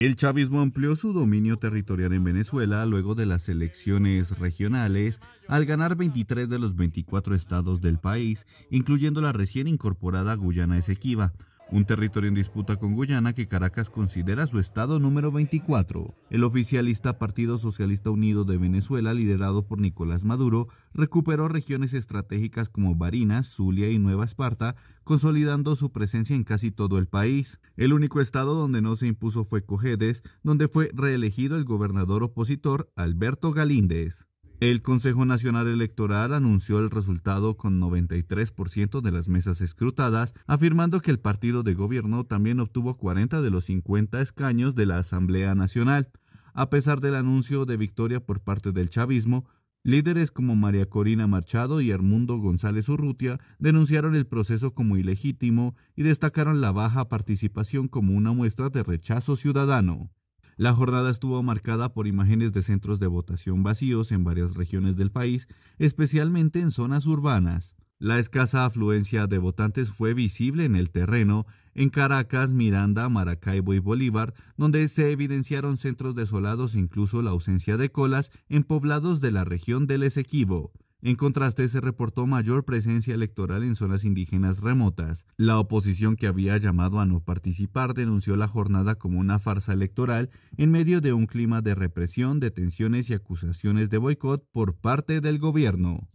El chavismo amplió su dominio territorial en Venezuela luego de las elecciones regionales, al ganar 23 de los 24 estados del país, incluyendo la recién incorporada Guyana Esequiba, un territorio en disputa con Guyana que Caracas considera su estado número 24. El oficialista Partido Socialista Unido de Venezuela, liderado por Nicolás Maduro, recuperó regiones estratégicas como Barinas, Zulia y Nueva Esparta, consolidando su presencia en casi todo el país. El único estado donde no se impuso fue Cojedes, donde fue reelegido el gobernador opositor Alberto Galíndez. El Consejo Nacional Electoral anunció el resultado con 93% de las mesas escrutadas, afirmando que el partido de gobierno también obtuvo 40 de los 50 escaños de la Asamblea Nacional. A pesar del anuncio de victoria por parte del chavismo, líderes como María Corina Machado y Edmundo González Urrutia denunciaron el proceso como ilegítimo y destacaron la baja participación como una muestra de rechazo ciudadano. La jornada estuvo marcada por imágenes de centros de votación vacíos en varias regiones del país, especialmente en zonas urbanas. La escasa afluencia de votantes fue visible en el terreno, en Caracas, Miranda, Maracaibo y Bolívar, donde se evidenciaron centros desolados e incluso la ausencia de colas en poblados de la región del Esequibo. En contraste, se reportó mayor presencia electoral en zonas indígenas remotas. La oposición, que había llamado a no participar, denunció la jornada como una farsa electoral en medio de un clima de represión, detenciones y acusaciones de boicot por parte del gobierno.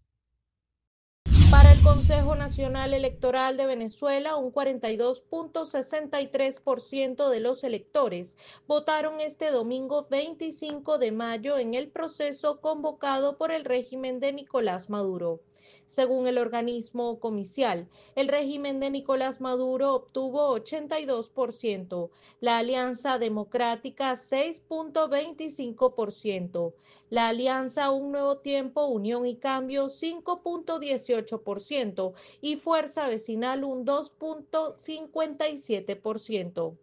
Para el Consejo Nacional Electoral de Venezuela, un 42.63% de los electores votaron este domingo 25 de mayo en el proceso convocado por el régimen de Nicolás Maduro. Según el organismo comicial, el régimen de Nicolás Maduro obtuvo 82%, la Alianza Democrática 6.25%, la Alianza Un Nuevo Tiempo, Unión y Cambio 5.18% y Fuerza Vecinal un 2.57%.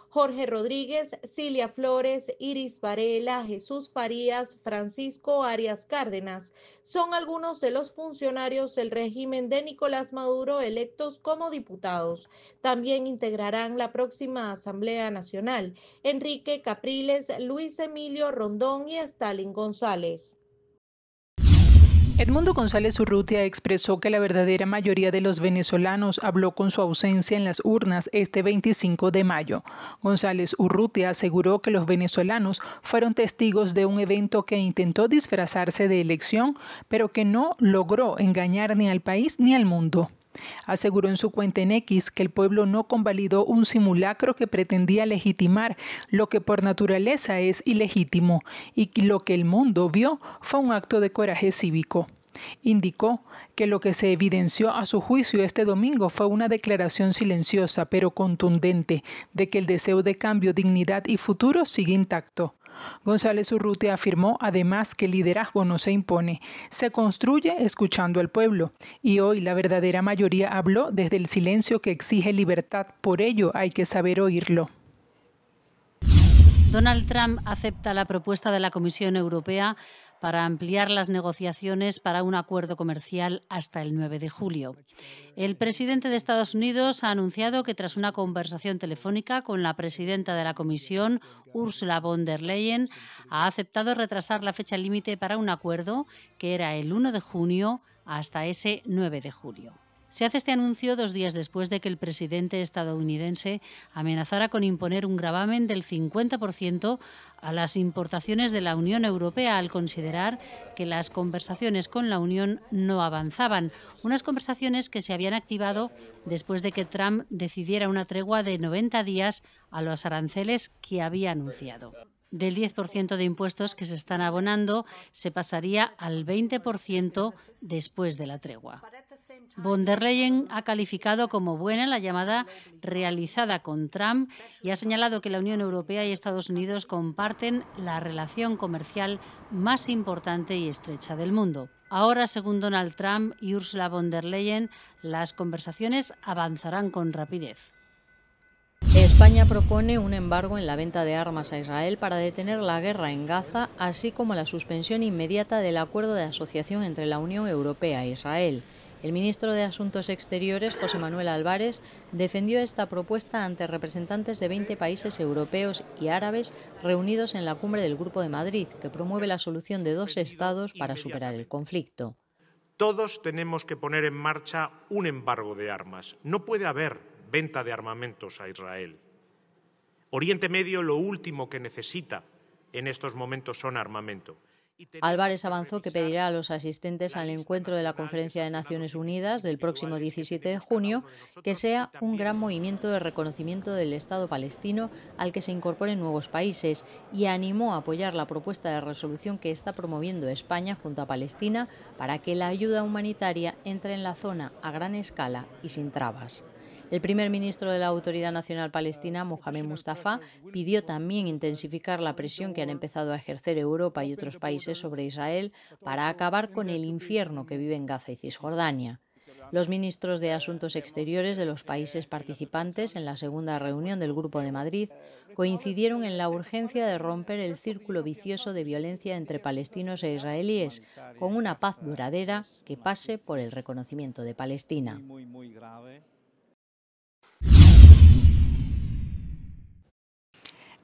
Jorge Rodríguez, Cilia Flores, Iris Varela, Jesús Farías, Francisco Arias Cárdenas son algunos de los funcionarios del régimen de Nicolás Maduro electos como diputados. También integrarán la próxima Asamblea Nacional Enrique Capriles, Luis Emilio Rondón y Stalin González. Edmundo González Urrutia expresó que la verdadera mayoría de los venezolanos habló con su ausencia en las urnas este 25 de mayo. González Urrutia aseguró que los venezolanos fueron testigos de un evento que intentó disfrazarse de elección, pero que no logró engañar ni al país ni al mundo. Aseguró en su cuenta en X que el pueblo no convalidó un simulacro que pretendía legitimar lo que por naturaleza es ilegítimo y que lo que el mundo vio fue un acto de coraje cívico. Indicó que lo que se evidenció a su juicio este domingo fue una declaración silenciosa pero contundente de que el deseo de cambio, dignidad y futuro sigue intacto. González Urrutia afirmó además que el liderazgo no se impone, se construye escuchando al pueblo, y hoy la verdadera mayoría habló desde el silencio que exige libertad, por ello hay que saber oírlo. Donald Trump acepta la propuesta de la Comisión Europea para ampliar las negociaciones para un acuerdo comercial hasta el 9 de julio. El presidente de Estados Unidos ha anunciado que tras una conversación telefónica con la presidenta de la Comisión, Ursula von der Leyen, ha aceptado retrasar la fecha límite para un acuerdo, que era el 1 de junio, hasta ese 9 de julio. Se hace este anuncio 2 días después de que el presidente estadounidense amenazara con imponer un gravamen del 50% a las importaciones de la Unión Europea al considerar que las conversaciones con la Unión no avanzaban. Unas conversaciones que se habían activado después de que Trump decidiera una tregua de 90 días a los aranceles que había anunciado. Del 10% de impuestos que se están abonando se pasaría al 20% después de la tregua. Von der Leyen ha calificado como buena la llamada realizada con Trump y ha señalado que la Unión Europea y Estados Unidos comparten la relación comercial más importante y estrecha del mundo. Ahora, según Donald Trump y Ursula von der Leyen, las conversaciones avanzarán con rapidez. España propone un embargo en la venta de armas a Israel para detener la guerra en Gaza, así como la suspensión inmediata del acuerdo de asociación entre la Unión Europea e Israel. El ministro de Asuntos Exteriores, José Manuel Álvarez, defendió esta propuesta ante representantes de 20 países europeos y árabes reunidos en la cumbre del Grupo de Madrid, que promueve la solución de 2 estados para superar el conflicto. Todos tenemos que poner en marcha un embargo de armas. No puede haber venta de armamentos a Israel. Oriente Medio lo último que necesita en estos momentos son armamento. Álvarez avanzó que pedirá a los asistentes al encuentro de la Conferencia de Naciones Unidas del próximo 17 de junio que sea un gran movimiento de reconocimiento del Estado palestino al que se incorporen nuevos países y animó a apoyar la propuesta de resolución que está promoviendo España junto a Palestina para que la ayuda humanitaria entre en la zona a gran escala y sin trabas. El primer ministro de la Autoridad Nacional Palestina, Mohamed Mustafa, pidió también intensificar la presión que han empezado a ejercer Europa y otros países sobre Israel para acabar con el infierno que vive en Gaza y Cisjordania. Los ministros de Asuntos Exteriores de los países participantes en la segunda reunión del Grupo de Madrid coincidieron en la urgencia de romper el círculo vicioso de violencia entre palestinos e israelíes, con una paz duradera que pase por el reconocimiento de Palestina.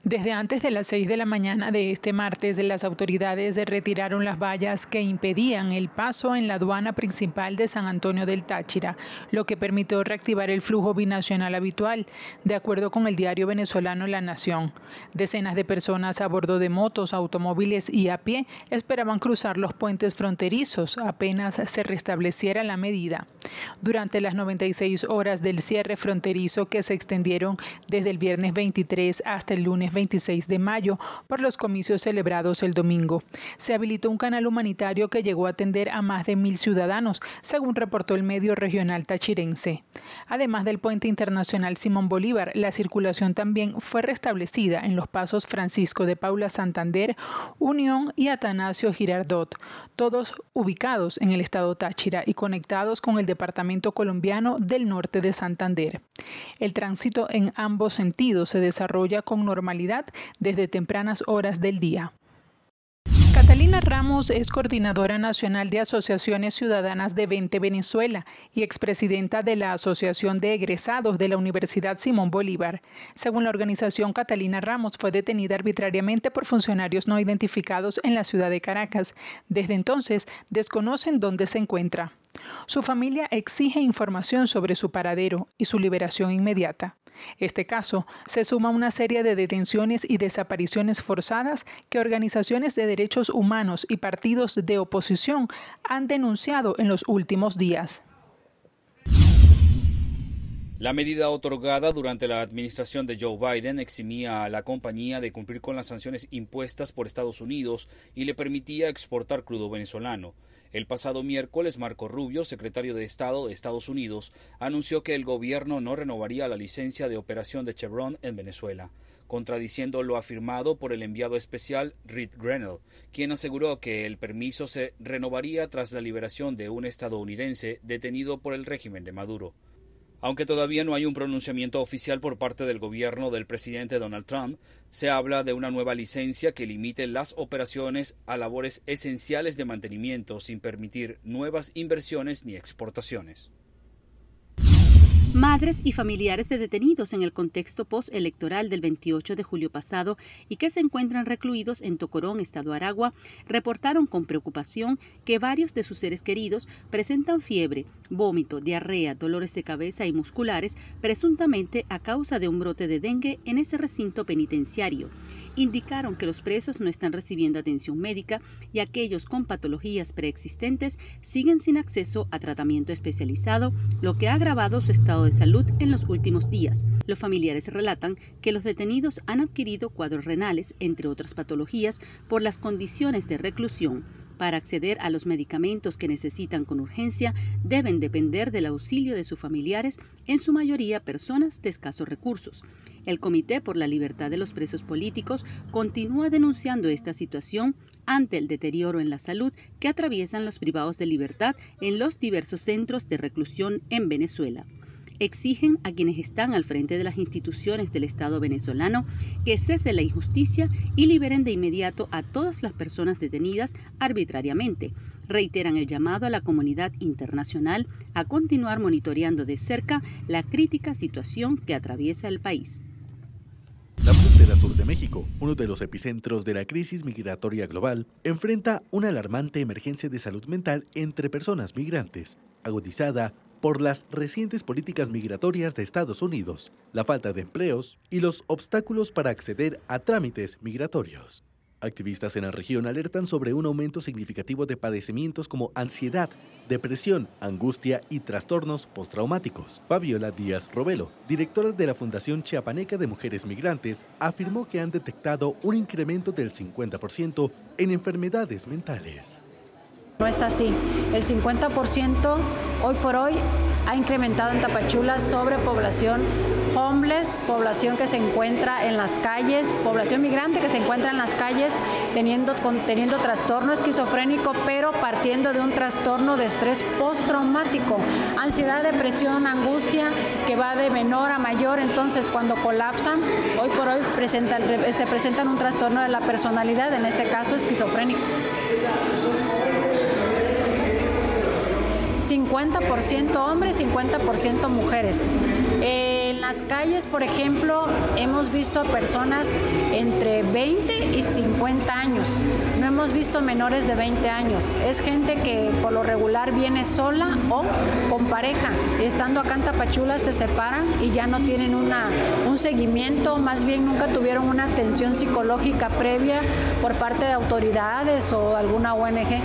Desde antes de las 6 de la mañana de este martes, las autoridades retiraron las vallas que impedían el paso en la aduana principal de San Antonio del Táchira, lo que permitió reactivar el flujo binacional habitual, de acuerdo con el diario venezolano La Nación. Decenas de personas a bordo de motos, automóviles y a pie esperaban cruzar los puentes fronterizos apenas se restableciera la medida. Durante las 96 horas del cierre fronterizo que se extendieron desde el viernes 23 hasta el lunes 26 de mayo por los comicios celebrados el domingo, se habilitó un canal humanitario que llegó a atender a más de 1.000 ciudadanos, según reportó el medio regional tachirense. Además del puente internacional Simón Bolívar, la circulación también fue restablecida en los pasos Francisco de Paula Santander, Unión y Atanasio Girardot, todos ubicados en el estado Táchira y conectados con el departamento colombiano del norte de Santander. El tránsito en ambos sentidos se desarrolla con normalidad desde tempranas horas del día. Catalina Ramos es coordinadora nacional de Asociaciones Ciudadanas de 20 Venezuela y expresidenta de la Asociación de Egresados de la Universidad Simón Bolívar. Según la organización, Catalina Ramos fue detenida arbitrariamente por funcionarios no identificados en la ciudad de Caracas. Desde entonces, desconocen dónde se encuentra. Su familia exige información sobre su paradero y su liberación inmediata. Este caso se suma a una serie de detenciones y desapariciones forzadas que organizaciones de derechos humanos y partidos de oposición han denunciado en los últimos días. La medida otorgada durante la administración de Joe Biden eximía a la compañía de cumplir con las sanciones impuestas por Estados Unidos y le permitía exportar crudo venezolano. El pasado miércoles, Marco Rubio, secretario de Estado de Estados Unidos, anunció que el gobierno no renovaría la licencia de operación de Chevron en Venezuela, contradiciendo lo afirmado por el enviado especial Reed Grenell, quien aseguró que el permiso se renovaría tras la liberación de un estadounidense detenido por el régimen de Maduro. Aunque todavía no hay un pronunciamiento oficial por parte del gobierno del presidente Donald Trump, se habla de una nueva licencia que limite las operaciones a labores esenciales de mantenimiento sin permitir nuevas inversiones ni exportaciones. Madres y familiares de detenidos en el contexto postelectoral del 28 de julio pasado y que se encuentran recluidos en Tocorón, estado Aragua, reportaron con preocupación que varios de sus seres queridos presentan fiebre, vómito, diarrea, dolores de cabeza y musculares, presuntamente a causa de un brote de dengue en ese recinto penitenciario. Indicaron que los presos no están recibiendo atención médica y aquellos con patologías preexistentes siguen sin acceso a tratamiento especializado, lo que ha agravado su estado de salud en los últimos días. Los familiares relatan que los detenidos han adquirido cuadros renales, entre otras patologías, por las condiciones de reclusión. Para acceder a los medicamentos que necesitan con urgencia, deben depender del auxilio de sus familiares, en su mayoría personas de escasos recursos. El Comité por la Libertad de los Presos Políticos continúa denunciando esta situación ante el deterioro en la salud que atraviesan los privados de libertad en los diversos centros de reclusión en Venezuela. Exigen a quienes están al frente de las instituciones del Estado venezolano que cese la injusticia y liberen de inmediato a todas las personas detenidas arbitrariamente. reiteran el llamado a la comunidad internacional a continuar monitoreando de cerca la crítica situación que atraviesa el país. La frontera sur de México, uno de los epicentros de la crisis migratoria global, enfrenta una alarmante emergencia de salud mental entre personas migrantes, agudizada por las recientes políticas migratorias de Estados Unidos, la falta de empleos y los obstáculos para acceder a trámites migratorios. Activistas en la región alertan sobre un aumento significativo de padecimientos como ansiedad, depresión, angustia y trastornos postraumáticos. Fabiola Díaz Robelo, directora de la Fundación Chiapaneca de Mujeres Migrantes, afirmó que han detectado un incremento del 50% en enfermedades mentales. No es así. El 50% hoy por hoy ha incrementado en Tapachula sobre población homeless, población que se encuentra en las calles, población migrante que se encuentra en las calles teniendo trastorno esquizofrénico, pero partiendo de un trastorno de estrés postraumático, ansiedad, depresión, angustia, que va de menor a mayor. Entonces, cuando colapsan, hoy por hoy se presentan un trastorno de la personalidad, en este caso esquizofrénico. 50% hombres, 50% mujeres. En las calles, por ejemplo, hemos visto a personas entre 20 y 50 años. No hemos visto menores de 20 años. Es gente que por lo regular viene sola o con pareja. Estando acá en Tapachula se separan y ya no tienen un seguimiento, más bien nunca tuvieron una atención psicológica previa por parte de autoridades o alguna ONG.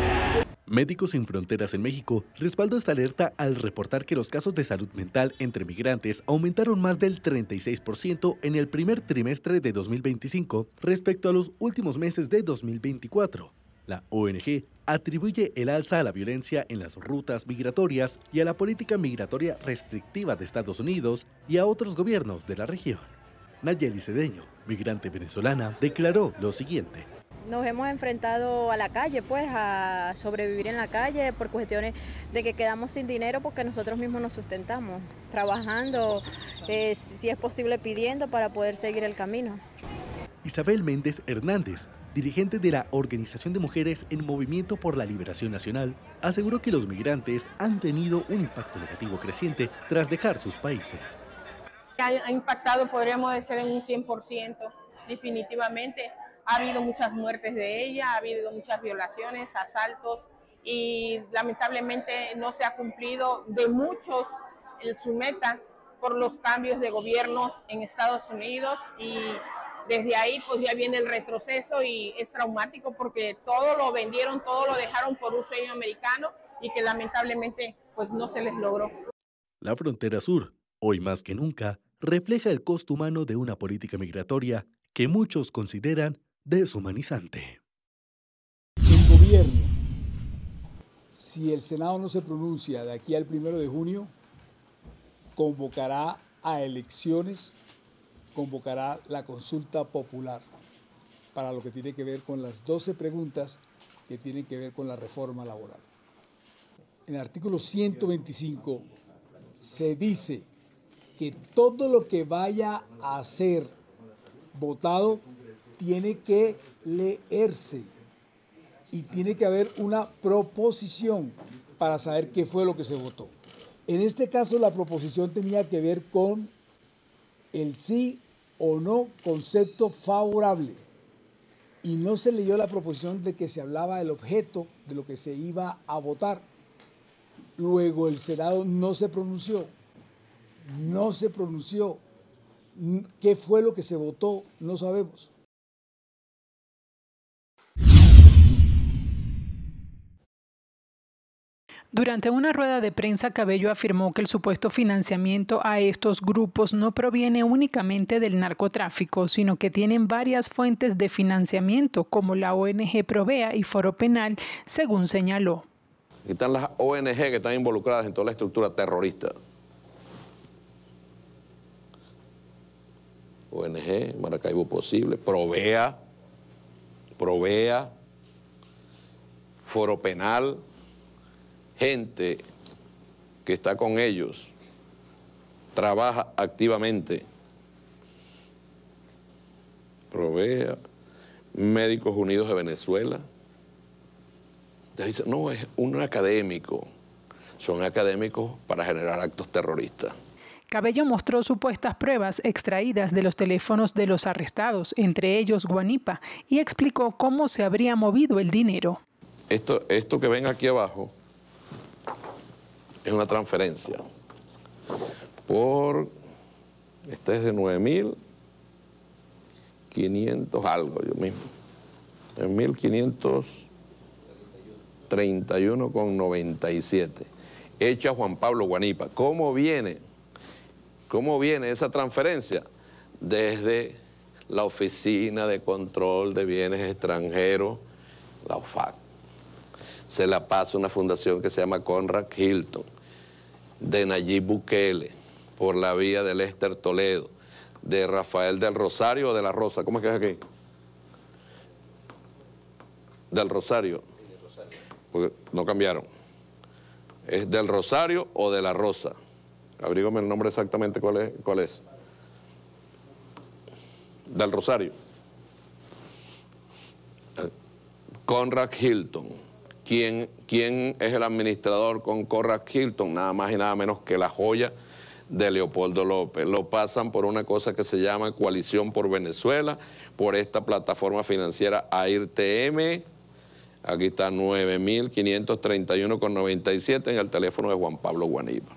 Médicos Sin Fronteras en México respaldó esta alerta al reportar que los casos de salud mental entre migrantes aumentaron más del 36% en el primer trimestre de 2025 respecto a los últimos meses de 2024. La ONG atribuye el alza a la violencia en las rutas migratorias y a la política migratoria restrictiva de Estados Unidos y a otros gobiernos de la región. Nayeli Cedeño, migrante venezolana, declaró lo siguiente. Nos hemos enfrentado a la calle, pues, a sobrevivir en la calle por cuestiones de que quedamos sin dinero porque nosotros mismos nos sustentamos, trabajando, si es posible pidiendo para poder seguir el camino. Isabel Méndez Hernández, dirigente de la Organización de Mujeres en Movimiento por la Liberación Nacional, aseguró que los migrantes han tenido un impacto negativo creciente tras dejar sus países. Ha impactado, podríamos decir, en un 100%, definitivamente. Ha habido muchas muertes de ella, ha habido muchas violaciones, asaltos y lamentablemente no se ha cumplido de muchos su meta por los cambios de gobiernos en Estados Unidos y desde ahí pues ya viene el retroceso y es traumático porque todo lo vendieron, todo lo dejaron por un sueño americano y que lamentablemente pues no se les logró. La frontera sur, hoy más que nunca, refleja el costo humano de una política migratoria que muchos consideran deshumanizante. El gobierno, si el Senado no se pronuncia de aquí al 1 de junio, convocará a elecciones, convocará la consulta popular para lo que tiene que ver con las 12 preguntas que tienen que ver con la reforma laboral. En el artículo 125 se dice que todo lo que vaya a ser votado tiene que leerse y tiene que haber una proposición para saber qué fue lo que se votó. En este caso, la proposición tenía que ver con el sí o no concepto favorable y no se leyó la proposición de que se hablaba del objeto de lo que se iba a votar. Luego el Senado no se pronunció. ¿Qué fue lo que se votó? No sabemos. Durante una rueda de prensa, Cabello afirmó que el supuesto financiamiento a estos grupos no proviene únicamente del narcotráfico, sino que tienen varias fuentes de financiamiento, como la ONG Provea y Foro Penal, según señaló. Están las ONG que están involucradas en toda la estructura terrorista. ONG, Maracaibo Posible, Provea, Foro Penal, gente que está con ellos, trabaja activamente. Provea, Médicos Unidos de Venezuela, Dice, no, es un académico. Son académicos para generar actos terroristas. Cabello mostró supuestas pruebas extraídas de los teléfonos de los arrestados, entre ellos Guanipa, y explicó cómo se habría movido el dinero. Esto que ven aquí abajo es una transferencia esta es de 9.500 algo, yo mismo, en 1.531,97, hecha Juan Pablo Guanipa. ¿Cómo viene esa transferencia? Desde la Oficina de Control de Bienes Extranjeros, la OFAC. Se la pasa una fundación que se llama Conrad Hilton, de Nayib Bukele, por la vía de Lester Toledo, de Rafael del Rosario o de la Rosa. ¿Cómo es que es aquí? Del Rosario. Sí, del Rosario. Porque no cambiaron. ¿Es del Rosario o de la Rosa? Abrígame el nombre exactamente cuál es. Del Rosario. Conrad Hilton. ¿Quién es el administrador con Conrad Hilton? Nada más y nada menos que la joya de Leopoldo López. Lo pasan por una cosa que se llama Coalición por Venezuela, por esta plataforma financiera AIR-TM. Aquí está 9.531,97 en el teléfono de Juan Pablo Guanipa.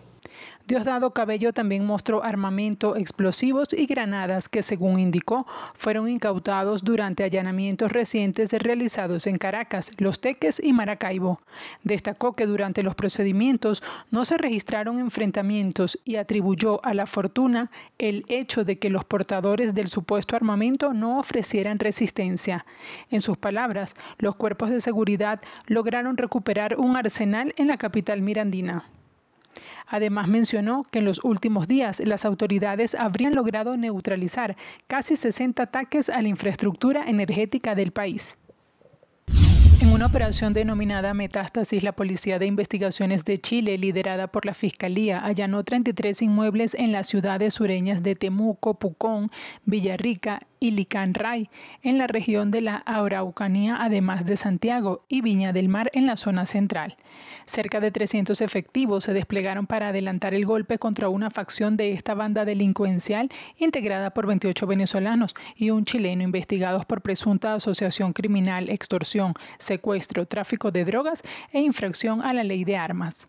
Diosdado Cabello también mostró armamento, explosivos y granadas que, según indicó, fueron incautados durante allanamientos recientes realizados en Caracas, Los Teques y Maracaibo. Destacó que durante los procedimientos no se registraron enfrentamientos y atribuyó a la fortuna el hecho de que los portadores del supuesto armamento no ofrecieran resistencia. En sus palabras, los cuerpos de seguridad lograron recuperar un arsenal en la capital mirandina. Además mencionó que en los últimos días las autoridades habrían logrado neutralizar casi 60 ataques a la infraestructura energética del país. En una operación denominada Metástasis, la Policía de Investigaciones de Chile, liderada por la Fiscalía, allanó 33 inmuebles en las ciudades sureñas de Temuco, Pucón, Villarrica y Licanray, en la región de la Araucanía, además de Santiago y Viña del Mar en la zona central. Cerca de 300 efectivos se desplegaron para adelantar el golpe contra una facción de esta banda delincuencial integrada por 28 venezolanos y un chileno investigados por presunta asociación criminal, extorsión, secuestro, tráfico de drogas e infracción a la ley de armas.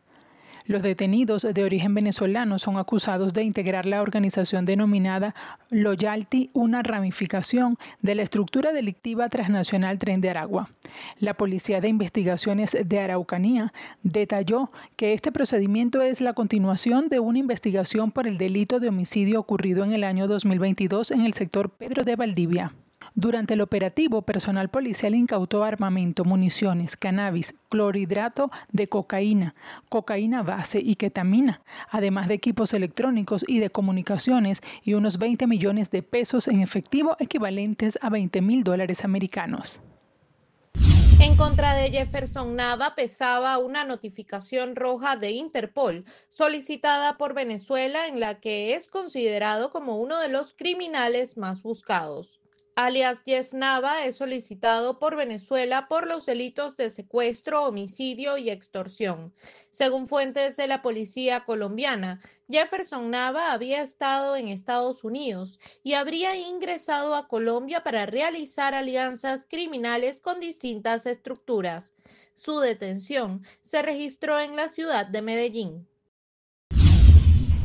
Los detenidos de origen venezolano son acusados de integrar la organización denominada Loyalty, una ramificación de la estructura delictiva transnacional Tren de Aragua. La Policía de Investigaciones de Araucanía detalló que este procedimiento es la continuación de una investigación por el delito de homicidio ocurrido en el año 2022 en el sector Pedro de Valdivia. Durante el operativo, personal policial incautó armamento, municiones, cannabis, clorhidrato de cocaína, cocaína base y ketamina, además de equipos electrónicos y de comunicaciones y unos 20 millones de pesos en efectivo equivalentes a $20.000 americanos. En contra de Jefferson Nava pesaba una notificación roja de Interpol solicitada por Venezuela en la que es considerado como uno de los criminales más buscados. Alias Jeff Nava es solicitado por Venezuela por los delitos de secuestro, homicidio y extorsión. Según fuentes de la policía colombiana, Jefferson Nava había estado en Estados Unidos y habría ingresado a Colombia para realizar alianzas criminales con distintas estructuras. Su detención se registró en la ciudad de Medellín.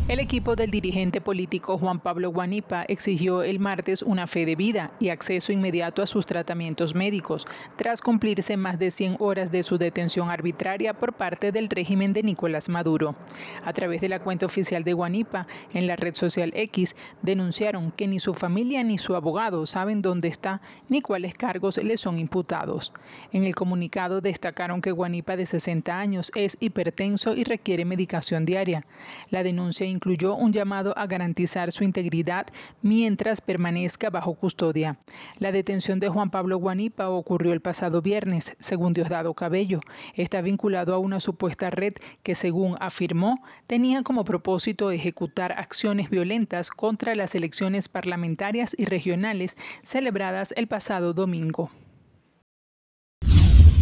El equipo del dirigente político Juan Pablo Guanipa exigió el martes una fe de vida y acceso inmediato a sus tratamientos médicos, tras cumplirse más de 100 horas de su detención arbitraria por parte del régimen de Nicolás Maduro. A través de la cuenta oficial de Guanipa, en la red social X, denunciaron que ni su familia ni su abogado saben dónde está ni cuáles cargos le son imputados. En el comunicado destacaron que Guanipa, de 60 años, es hipertenso y requiere medicación diaria. La denuncia incluyó un llamado a garantizar su integridad mientras permanezca bajo custodia. La detención de Juan Pablo Guanipa ocurrió el pasado viernes, según Diosdado Cabello. Está vinculado a una supuesta red que, según afirmó, tenía como propósito ejecutar acciones violentas contra las elecciones parlamentarias y regionales celebradas el pasado domingo.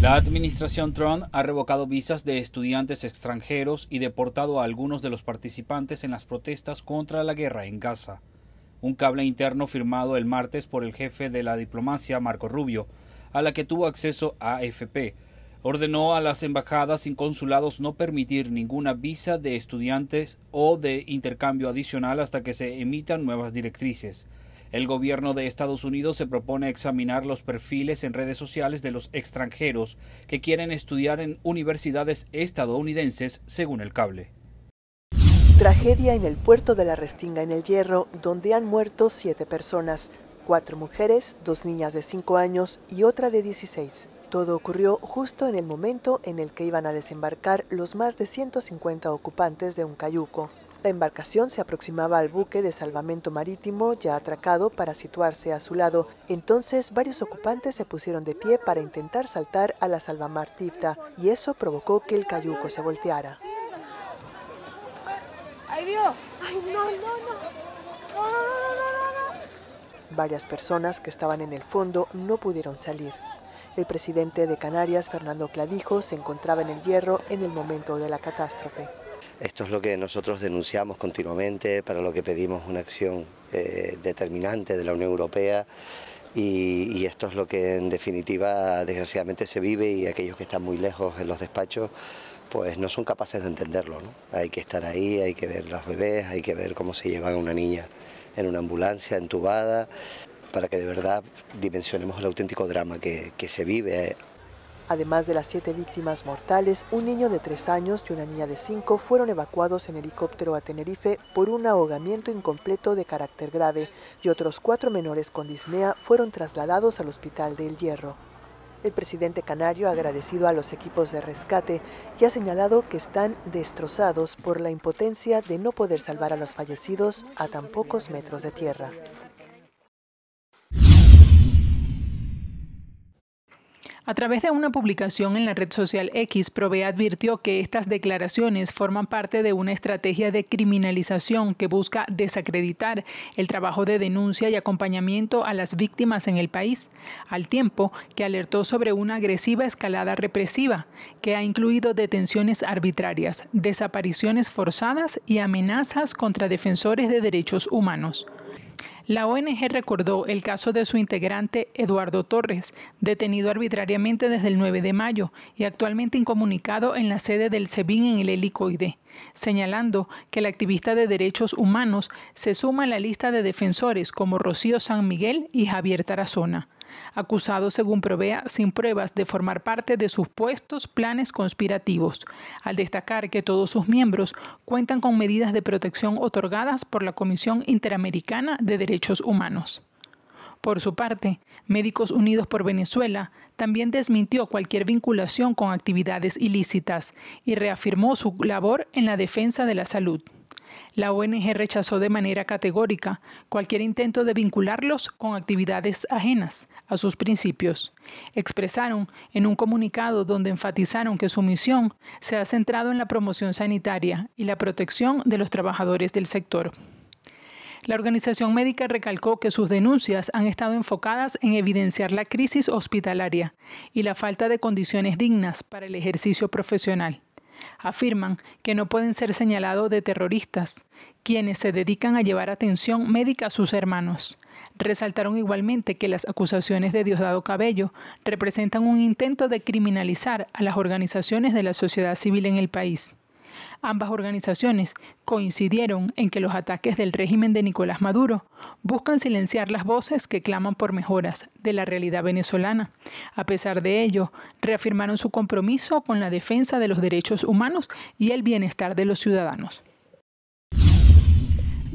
La administración Trump ha revocado visas de estudiantes extranjeros y deportado a algunos de los participantes en las protestas contra la guerra en Gaza. Un cable interno firmado el martes por el jefe de la diplomacia, Marco Rubio, a la que tuvo acceso AFP, ordenó a las embajadas y consulados no permitir ninguna visa de estudiantes o de intercambio adicional hasta que se emitan nuevas directrices. El gobierno de Estados Unidos se propone examinar los perfiles en redes sociales de los extranjeros que quieren estudiar en universidades estadounidenses, según el cable. Tragedia en el puerto de la Restinga en El Hierro, donde han muerto 7 personas, 4 mujeres, 2 niñas de 5 años y otra de 16. Todo ocurrió justo en el momento en el que iban a desembarcar los más de 150 ocupantes de un cayuco. La embarcación se aproximaba al buque de salvamento marítimo ya atracado para situarse a su lado. Entonces varios ocupantes se pusieron de pie para intentar saltar a la salvamar Tifta y eso provocó que el cayuco se volteara. ¡Ay Dios! ¡Ay no! Varias personas que estaban en el fondo no pudieron salir. El presidente de Canarias, Fernando Clavijo, se encontraba en El Hierro en el momento de la catástrofe. Esto es lo que nosotros denunciamos continuamente, para lo que pedimos una acción determinante de la Unión Europea y esto es lo que en definitiva desgraciadamente se vive y aquellos que están muy lejos en los despachos pues no son capaces de entenderlo, ¿no? Hay que estar ahí, hay que ver los bebés, hay que ver cómo se llevan a una niña en una ambulancia entubada para que de verdad dimensionemos el auténtico drama que se vive. Además de las 7 víctimas mortales, un niño de 3 años y una niña de 5 fueron evacuados en helicóptero a Tenerife por un ahogamiento incompleto de carácter grave y otros 4 menores con disnea fueron trasladados al hospital de El Hierro. El presidente canario ha agradecido a los equipos de rescate y ha señalado que están destrozados por la impotencia de no poder salvar a los fallecidos a tan pocos metros de tierra. A través de una publicación en la red social X, Provea advirtió que estas declaraciones forman parte de una estrategia de criminalización que busca desacreditar el trabajo de denuncia y acompañamiento a las víctimas en el país, al tiempo que alertó sobre una agresiva escalada represiva que ha incluido detenciones arbitrarias, desapariciones forzadas y amenazas contra defensores de derechos humanos. La ONG recordó el caso de su integrante Eduardo Torres, detenido arbitrariamente desde el 9 de mayo y actualmente incomunicado en la sede del SEBIN en el Helicoide, señalando que el activista de derechos humanos se suma a la lista de defensores como Rocío San Miguel y Javier Tarazona, acusados según Provea sin pruebas de formar parte de supuestos planes conspirativos, al destacar que todos sus miembros cuentan con medidas de protección otorgadas por la Comisión Interamericana de Derechos Humanos. Por su parte, Médicos Unidos por Venezuela también desmintió cualquier vinculación con actividades ilícitas y reafirmó su labor en la defensa de la salud. La ONG rechazó de manera categórica cualquier intento de vincularlos con actividades ajenas a sus principios. Expresaron en un comunicado donde enfatizaron que su misión se ha centrado en la promoción sanitaria y la protección de los trabajadores del sector. La organización médica recalcó que sus denuncias han estado enfocadas en evidenciar la crisis hospitalaria y la falta de condiciones dignas para el ejercicio profesional. Afirman que no pueden ser señalados de terroristas, quienes se dedican a llevar atención médica a sus hermanos. Resaltaron igualmente que las acusaciones de Diosdado Cabello representan un intento de criminalizar a las organizaciones de la sociedad civil en el país. Ambas organizaciones coincidieron en que los ataques del régimen de Nicolás Maduro buscan silenciar las voces que claman por mejoras de la realidad venezolana. A pesar de ello, reafirmaron su compromiso con la defensa de los derechos humanos y el bienestar de los ciudadanos.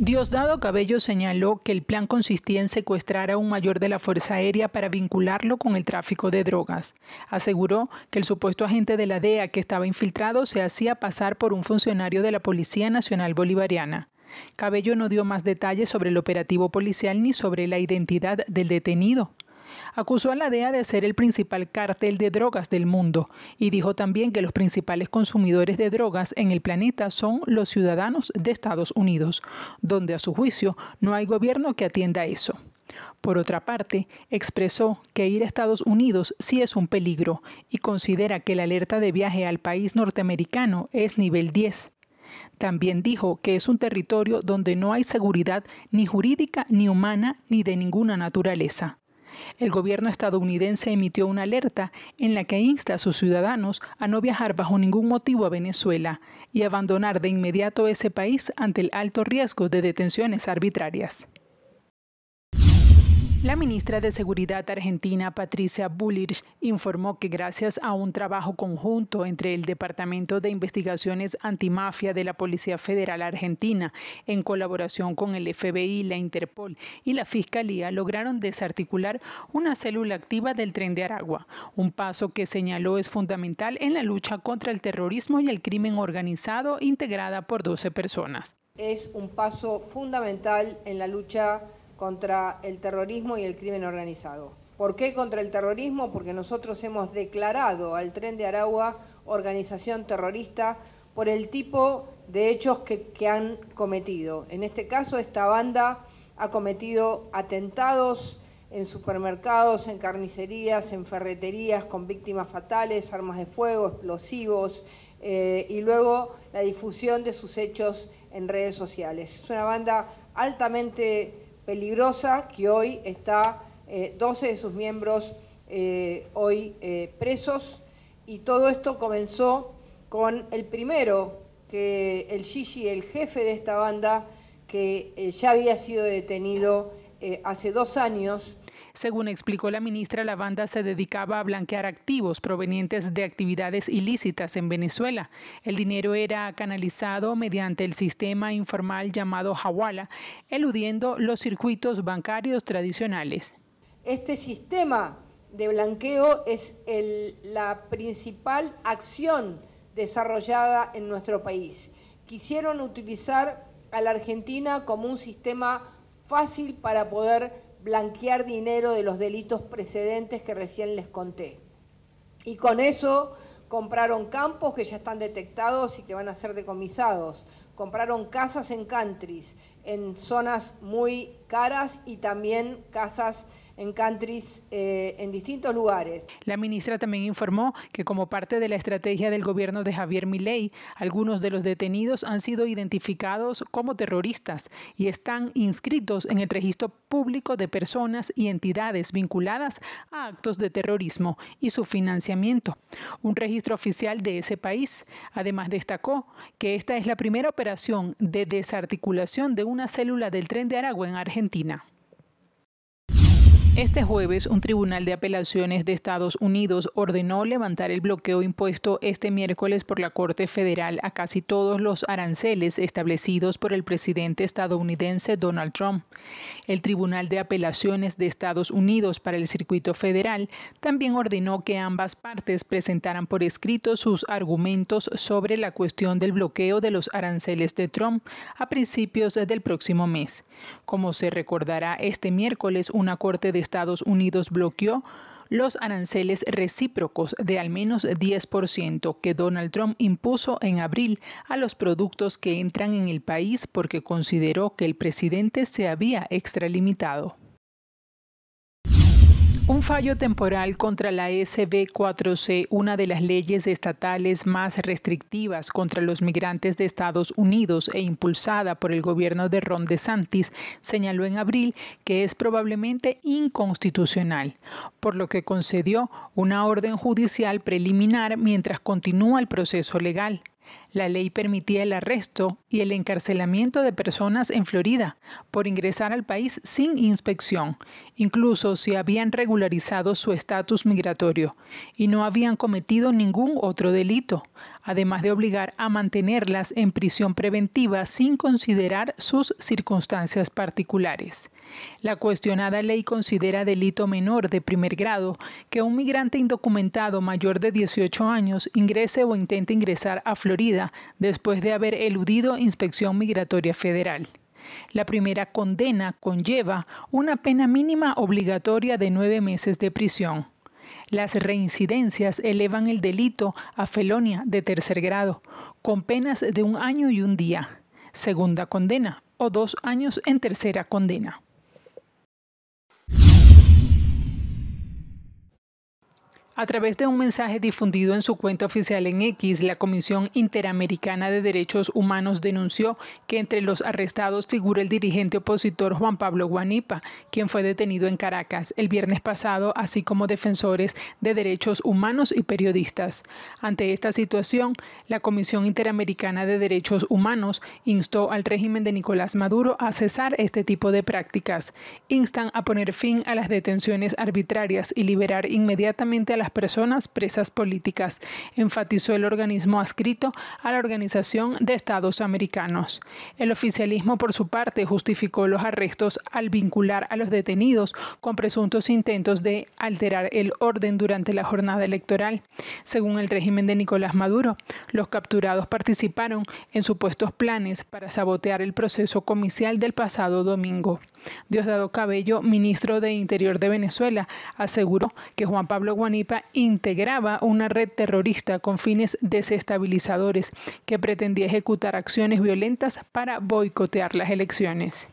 Diosdado Cabello señaló que el plan consistía en secuestrar a un mayor de la Fuerza Aérea para vincularlo con el tráfico de drogas. Aseguró que el supuesto agente de la DEA que estaba infiltrado se hacía pasar por un funcionario de la Policía Nacional Bolivariana. Cabello no dio más detalles sobre el operativo policial ni sobre la identidad del detenido. Acusó a la DEA de ser el principal cártel de drogas del mundo y dijo también que los principales consumidores de drogas en el planeta son los ciudadanos de Estados Unidos, donde a su juicio no hay gobierno que atienda eso. Por otra parte, expresó que ir a Estados Unidos sí es un peligro y considera que la alerta de viaje al país norteamericano es nivel 10. También dijo que es un territorio donde no hay seguridad ni jurídica, ni humana, ni de ninguna naturaleza. El gobierno estadounidense emitió una alerta en la que insta a sus ciudadanos a no viajar bajo ningún motivo a Venezuela y abandonar de inmediato ese país ante el alto riesgo de detenciones arbitrarias. La ministra de Seguridad argentina, Patricia Bullrich, informó que gracias a un trabajo conjunto entre el Departamento de Investigaciones Antimafia de la Policía Federal Argentina, en colaboración con el FBI, la Interpol y la Fiscalía, lograron desarticular una célula activa del Tren de Aragua, un paso que señaló es fundamental en la lucha contra el terrorismo y el crimen organizado, integrada por 12 personas. Es un paso fundamental en la lucha contra el terrorismo y el crimen organizado. ¿Por qué contra el terrorismo? Porque nosotros hemos declarado al Tren de Aragua organización terrorista por el tipo de hechos que han cometido. En este caso, esta banda ha cometido atentados en supermercados, en carnicerías, en ferreterías con víctimas fatales, armas de fuego, explosivos y luego la difusión de sus hechos en redes sociales. Es una banda altamente peligrosa que hoy está 12 de sus miembros hoy presos, y todo esto comenzó con el primero, que el Gigi, el jefe de esta banda, que ya había sido detenido hace 2 años. Según explicó la ministra, la banda se dedicaba a blanquear activos provenientes de actividades ilícitas en Venezuela. El dinero era canalizado mediante el sistema informal llamado Hawala, eludiendo los circuitos bancarios tradicionales. Este sistema de blanqueo es la principal acción desarrollada en nuestro país. Quisieron utilizar a la Argentina como un sistema fácil para poder blanquear dinero de los delitos precedentes que recién les conté. Y con eso compraron campos que ya están detectados y que van a ser decomisados. Compraron casas en countries, en zonas muy caras, y también casas en countries en distintos lugares. La ministra también informó que como parte de la estrategia del gobierno de Javier Milei, algunos de los detenidos han sido identificados como terroristas y están inscritos en el registro público de personas y entidades vinculadas a actos de terrorismo y su financiamiento, un registro oficial de ese país. Además, destacó que esta es la primera operación de desarticulación de una célula del Tren de Aragua en Argentina. Este jueves, un tribunal de apelaciones de Estados Unidos ordenó levantar el bloqueo impuesto este miércoles por la Corte Federal a casi todos los aranceles establecidos por el presidente estadounidense Donald Trump. El Tribunal de Apelaciones de Estados Unidos para el Circuito Federal también ordenó que ambas partes presentaran por escrito sus argumentos sobre la cuestión del bloqueo de los aranceles de Trump a principios del próximo mes. Como se recordará, este miércoles una corte de Estados Unidos bloqueó los aranceles recíprocos de al menos 10% que Donald Trump impuso en abril a los productos que entran en el país porque consideró que el presidente se había extralimitado. Un fallo temporal contra la SB 4C, una de las leyes estatales más restrictivas contra los migrantes de Estados Unidos e impulsada por el gobierno de Ron DeSantis, señaló en abril que es probablemente inconstitucional, por lo que concedió una orden judicial preliminar mientras continúa el proceso legal. La ley permitía el arresto y el encarcelamiento de personas en Florida por ingresar al país sin inspección, incluso si habían regularizado su estatus migratorio y no habían cometido ningún otro delito, además de obligar a mantenerlas en prisión preventiva sin considerar sus circunstancias particulares. La cuestionada ley considera delito menor de primer grado que un migrante indocumentado mayor de 18 años ingrese o intente ingresar a Florida después de haber eludido inspección migratoria federal. La primera condena conlleva una pena mínima obligatoria de 9 meses de prisión. Las reincidencias elevan el delito a felonia de tercer grado, con penas de 1 año y 1 día, segunda condena, o 2 años en tercera condena. A través de un mensaje difundido en su cuenta oficial en X, la Comisión Interamericana de Derechos Humanos denunció que entre los arrestados figura el dirigente opositor Juan Pablo Guanipa, quien fue detenido en Caracas el viernes pasado, así como defensores de derechos humanos y periodistas. Ante esta situación, la Comisión Interamericana de Derechos Humanos instó al régimen de Nicolás Maduro a cesar este tipo de prácticas. Instan a poner fin a las detenciones arbitrarias y liberar inmediatamente a las personas presas políticas, enfatizó el organismo adscrito a la Organización de Estados Americanos. El oficialismo, por su parte, justificó los arrestos al vincular a los detenidos con presuntos intentos de alterar el orden durante la jornada electoral. Según el régimen de Nicolás Maduro, los capturados participaron en supuestos planes para sabotear el proceso comicial del pasado domingo. Diosdado Cabello, ministro de Interior de Venezuela, aseguró que Juan Pablo Guanipa integraba una red terrorista con fines desestabilizadores que pretendía ejecutar acciones violentas para boicotear las elecciones.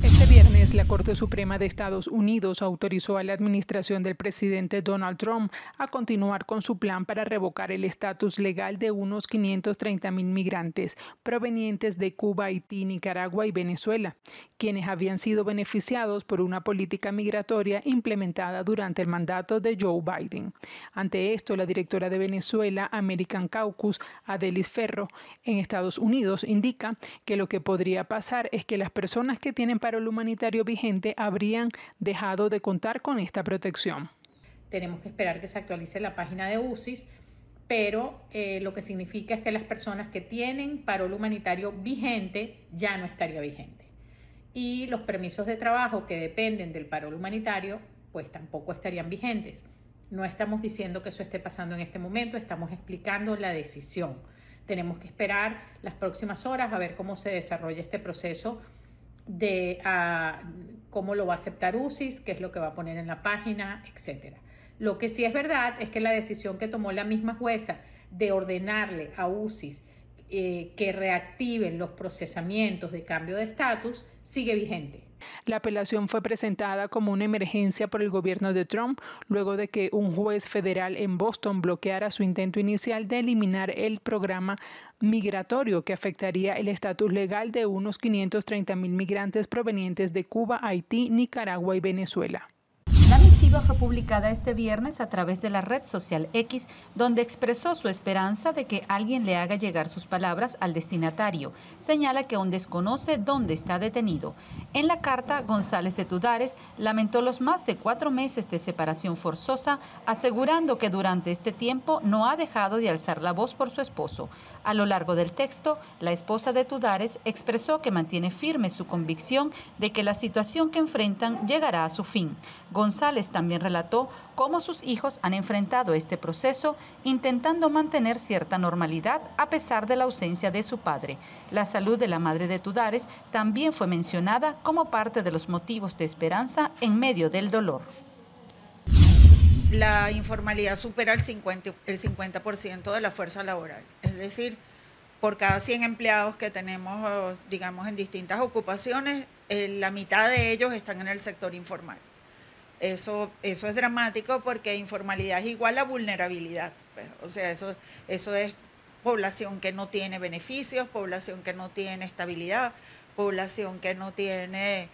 Este viernes, la Corte Suprema de Estados Unidos autorizó a la administración del presidente Donald Trump a continuar con su plan para revocar el estatus legal de unos 530,000 migrantes provenientes de Cuba, Haití, Nicaragua y Venezuela, quienes habían sido beneficiados por una política migratoria implementada durante el mandato de Joe Biden. Ante esto, la directora de Venezuela American Caucus, Adelis Ferro, en Estados Unidos, indica que lo que podría pasar es que las personas que tienen parol humanitario vigente habrían dejado de contar con esta protección. Tenemos que esperar que se actualice la página de UCIS, pero lo que significa es que las personas que tienen parol humanitario vigente ya no estaría vigente. Y los permisos de trabajo que dependen del parol humanitario, pues tampoco estarían vigentes. No estamos diciendo que eso esté pasando en este momento, estamos explicando la decisión. Tenemos que esperar las próximas horas a ver cómo se desarrolla este proceso de cómo lo va a aceptar UCIS, qué es lo que va a poner en la página, etcétera. Lo que sí es verdad es que la decisión que tomó la misma jueza de ordenarle a UCIS que reactiven los procesamientos de cambio de estatus sigue vigente. La apelación fue presentada como una emergencia por el gobierno de Trump, luego de que un juez federal en Boston bloqueara su intento inicial de eliminar el programa migratorio que afectaría el estatus legal de unos 530,000 migrantes provenientes de Cuba, Haití, Nicaragua y Venezuela. La misiva fue publicada este viernes a través de la red social X, donde expresó su esperanza de que alguien le haga llegar sus palabras al destinatario. Señala que aún desconoce dónde está detenido. En la carta, González de Tudares lamentó los más de 4 meses de separación forzosa, asegurando que durante este tiempo no ha dejado de alzar la voz por su esposo. A lo largo del texto, la esposa de Tudares expresó que mantiene firme su convicción de que la situación que enfrentan llegará a su fin. González también relató cómo sus hijos han enfrentado este proceso intentando mantener cierta normalidad a pesar de la ausencia de su padre. La salud de la madre de Tudares también fue mencionada como parte de los motivos de esperanza en medio del dolor. La informalidad supera el 50% de la fuerza laboral. Es decir, por cada 100 empleados que tenemos, digamos, en distintas ocupaciones, la mitad de ellos están en el sector informal. Eso es dramático porque informalidad es igual a vulnerabilidad. O sea, eso es población que no tiene beneficios, población que no tiene estabilidad, población que no tiene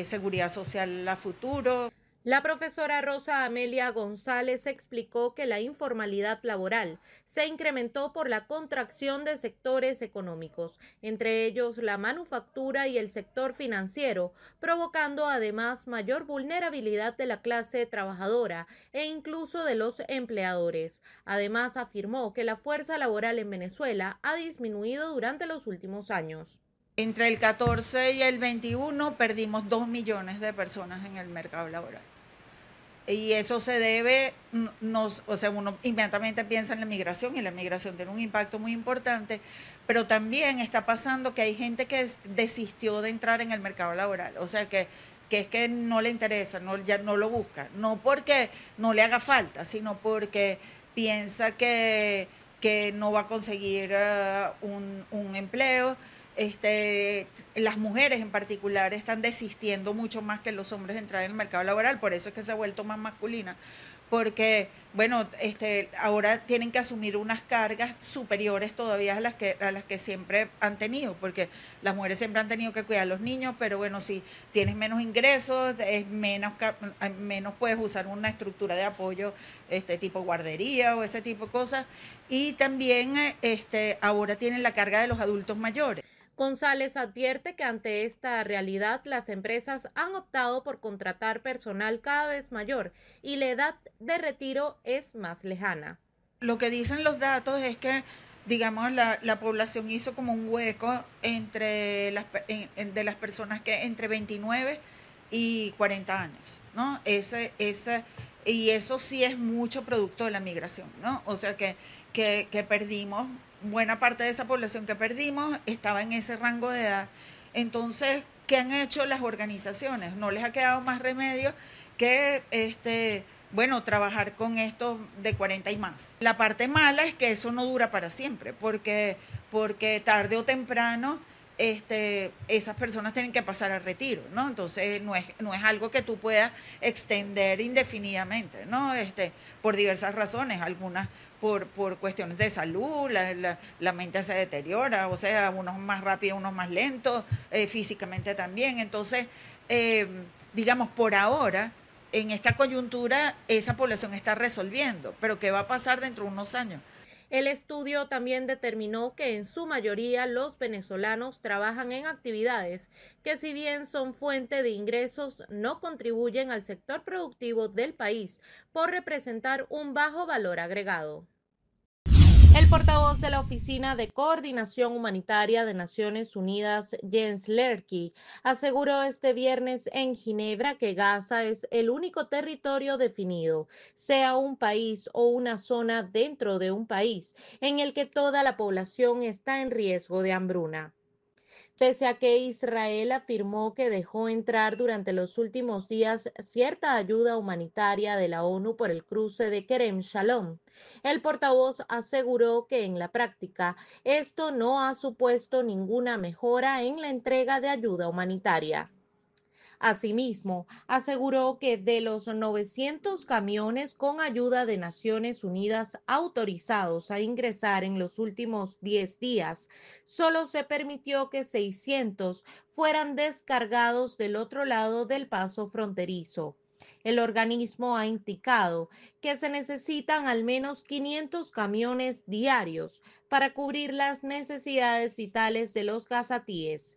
seguridad social a futuro. La profesora Rosa Amelia González explicó que la informalidad laboral se incrementó por la contracción de sectores económicos, entre ellos la manufactura y el sector financiero, provocando además mayor vulnerabilidad de la clase trabajadora e incluso de los empleadores. Además, afirmó que la fuerza laboral en Venezuela ha disminuido durante los últimos años. Entre el 14 y el 21 perdimos 2 millones de personas en el mercado laboral. Y eso se debe, uno inmediatamente piensa en la migración, y la migración tiene un impacto muy importante, pero también está pasando que hay gente que desistió de entrar en el mercado laboral, o sea que es que no le interesa, ya no lo busca, no porque no le haga falta, sino porque piensa que no va a conseguir un empleo. Las mujeres en particular están desistiendo mucho más que los hombres de entrar en el mercado laboral, por eso es que se ha vuelto más masculina, porque, bueno, ahora tienen que asumir unas cargas superiores todavía a las que siempre han tenido, porque las mujeres siempre han tenido que cuidar a los niños, pero bueno, si tienes menos ingresos, menos puedes usar una estructura de apoyo tipo guardería o ese tipo de cosas, y también ahora tienen la carga de los adultos mayores. González advierte que ante esta realidad las empresas han optado por contratar personal cada vez mayor y la edad de retiro es más lejana. Lo que dicen los datos es que, digamos, la población hizo como un hueco de las personas que entre 29 y 40 años, ¿no? Y eso sí es mucho producto de la migración, ¿no? O sea que perdimos. Buena parte de esa población que perdimos estaba en ese rango de edad. Entonces, ¿qué han hecho las organizaciones? No les ha quedado más remedio que, trabajar con estos de 40 y más. La parte mala es que eso no dura para siempre, porque tarde o temprano esas personas tienen que pasar al retiro, ¿no? Entonces, no es algo que tú puedas extender indefinidamente, ¿no? Por diversas razones, algunas por cuestiones de salud, la mente se deteriora, o sea, unos más rápidos, unos más lentos, físicamente también. Entonces, digamos, por ahora, en esta coyuntura, esa población está resolviendo, pero ¿qué va a pasar dentro de unos años? El estudio también determinó que en su mayoría los venezolanos trabajan en actividades que, si bien son fuente de ingresos, no contribuyen al sector productivo del país por representar un bajo valor agregado. El portavoz de la Oficina de Coordinación Humanitaria de Naciones Unidas, Jens Lerky, aseguró este viernes en Ginebra que Gaza es el único territorio definido, sea un país o una zona dentro de un país, en el que toda la población está en riesgo de hambruna. Pese a que Israel afirmó que dejó entrar durante los últimos días cierta ayuda humanitaria de la ONU por el cruce de Kerem Shalom, el portavoz aseguró que en la práctica esto no ha supuesto ninguna mejora en la entrega de ayuda humanitaria. Asimismo, aseguró que de los 900 camiones con ayuda de Naciones Unidas autorizados a ingresar en los últimos 10 días, solo se permitió que 600 fueran descargados del otro lado del paso fronterizo. El organismo ha indicado que se necesitan al menos 500 camiones diarios para cubrir las necesidades vitales de los gazatíes.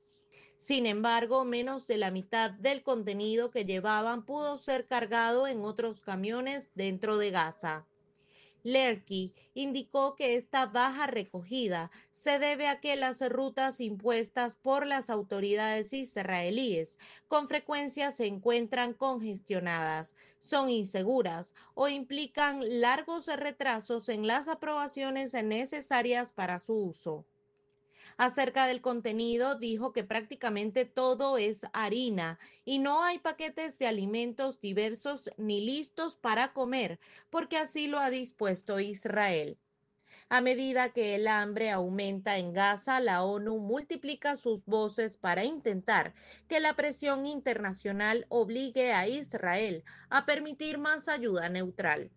Sin embargo, menos de la mitad del contenido que llevaban pudo ser cargado en otros camiones dentro de Gaza. Lerky indicó que esta baja recogida se debe a que las rutas impuestas por las autoridades israelíes con frecuencia se encuentran congestionadas, son inseguras o implican largos retrasos en las aprobaciones necesarias para su uso. Acerca del contenido, dijo que prácticamente todo es harina y no hay paquetes de alimentos diversos ni listos para comer, porque así lo ha dispuesto Israel. A medida que el hambre aumenta en Gaza, la ONU multiplica sus voces para intentar que la presión internacional obligue a Israel a permitir más ayuda neutral.